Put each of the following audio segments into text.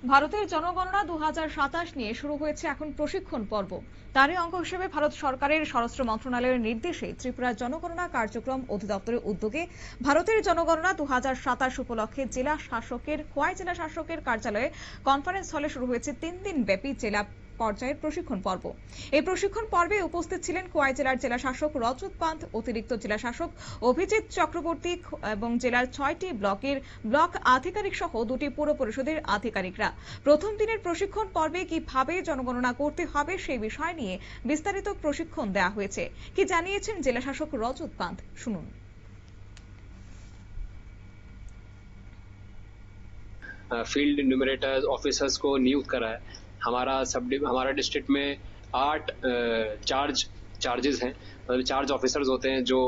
ভারতের জনগণনা 2027 নিয়ে শুরু হয়েছে এখন প্রশিক্ষণ পর্ব। তারই অঙ্গ হিসেবে ভারত সরকারের স্বরাষ্ট্র মন্ত্রণালয়ের নির্দেশে ত্রিপুরা জনগণনা কার্যক্রম অধিদপ্তরের উদ্যোগে ভারতের জনগণনা 2027 উপলক্ষে জেলা শাসকের খোয়াই জেলা শাসকের কার্যালয়ে কনফারেন্স হলে শুরু হয়েছে 3 দিন ব্যাপী জেলা পর্যায়ের প্রশিক্ষণ পর্ব। এই প্রশিক্ষণ পর্বে উপস্থিত ছিলেন খোয়াই জেলার জেলা শাসক রজত পান্ত, অতিরিক্ত জেলা শাসক অভিজিৎ চক্রবর্তী এবং জেলার 6টি ব্লকের ব্লক আধিকারিক সহ 2টি পৌর পরিষদের আধিকারিকরা। প্রথম দিনের প্রশিক্ষণ পর্বে কিভাবে জনগণনা করতে হবে সেই বিষয় নিয়ে বিস্তারিত প্রশিক্ষণ দেওয়া হয়েছে। কি জানিয়েছেন জেলা শাসক রজত পান্ত, শুনুন। फील्ड न्यूमरेटर ऑफिसर्स को नियुक्त करा है। हमारा डिस्ट्रिक्ट में 8 चार्जेस हैं, मतलब चार्ज ऑफिसर्स होते हैं जो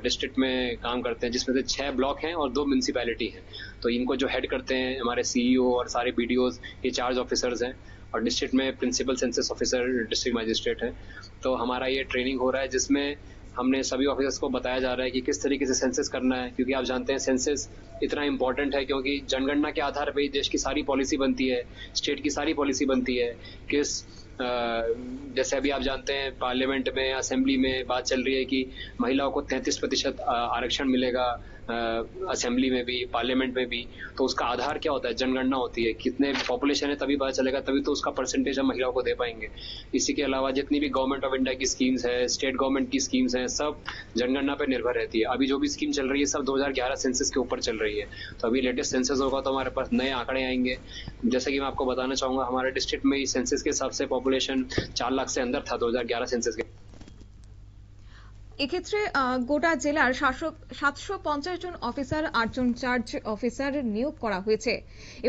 डिस्ट्रिक्ट में काम करते हैं, जिसमें से 6 ब्लॉक हैं और 2 म्यूनसिपैलिटी हैं। तो इनको जो हेड करते हैं हमारे सीईओ और सारे बीडीओज, ये चार्ज ऑफिसर्स हैं। और डिस्ट्रिक्ट में principal census officer district magistrate है। तो हमारा ये ट्रेनिंग हो रहा है, जिसमें हमने सभी ऑफिसर्स को बताया जा रहा है कि किस तरीके से सेंसस करना है, क्योंकि आप जानते हैं सेंसस इतना इंपॉर्टेंट है, क्योंकि जनगणना के आधार पर ही देश की सारी पॉलिसी बनती है, स्टेट की सारी पॉलिसी बनती है। जैसे अभी आप जानते हैं पार्लियामेंट में, असेंबली में बात चल रही है कि महिलाओं को 33% आरक्षण मिलेगा, असेंबली में भी पार्लियामेंट में भी। तो उसका आधार क्या होता है? जनगणना होती है। कितने पॉपुलेशन है तभी पता चलेगा, तभी तो उसका परसेंटेज हम महिलाओं को दे पाएंगे। इसी के अलावा जितनी भी गवर्नमेंट ऑफ इंडिया की स्कीम्स है, स्टेट गवर्नमेंट की स्कीम्स है, सब जनगणना पर निर्भर रहती है। अभी जो भी स्कीम चल रही है सब 2011 सेंसस के ऊपर चल रही है। तो अभी लेटेस्ट सेंसस होगा तो हमारे पास नए आंकड़े आएंगे। जैसे कि मैं आपको बताना चाहूंगा, हमारे डिस्ट्रिक्ट में सेंसस के हिसाब से पॉपुलेशन 4 लाख से अंदर था 2011 सेंसस के। এক্ষেত্রে গোটা জেলার শাসক 750 জন অফিসার, 8 জন চার্জ অফিসার নিয়োগ করা হয়েছে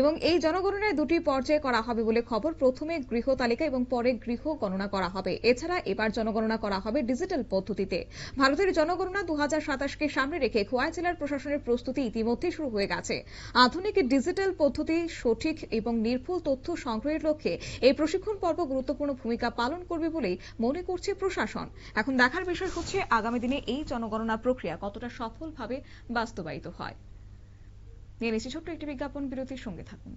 এবং এই জনগণনায় 2টি পর্যায়ে করা হবে বলে খবর। প্রথমে গৃহ তালিকা এবং পরে গৃহ গণনা করা হবে। এছাড়া এবার জনগণনা করা হবে ডিজিটাল পদ্ধতিতে। ভারতের জনগণনা 2027কে সামনে রেখে খোয়াই জেলার প্রশাসনের প্রস্তুতি ইতিমধ্যে শুরু হয়ে গেছে। আধুনিক ডিজিটাল পদ্ধতি, সঠিক এবং নির্ভুল তথ্য সংগ্রহের লক্ষ্যে এই প্রশিক্ষণ পর্ব গুরুত্বপূর্ণ ভূমিকা পালন করবে বলে মনে করছে প্রশাসন। এখন দেখার বিষয় হচ্ছে আগামী দিনে এই জনগণনা প্রক্রিয়া কতটা সফলভাবে বাস্তবায়িত হয়। নিয়ে নিচ্ছি ছোট্ট একটি বিজ্ঞাপন বিরতির, সঙ্গে থাকুন।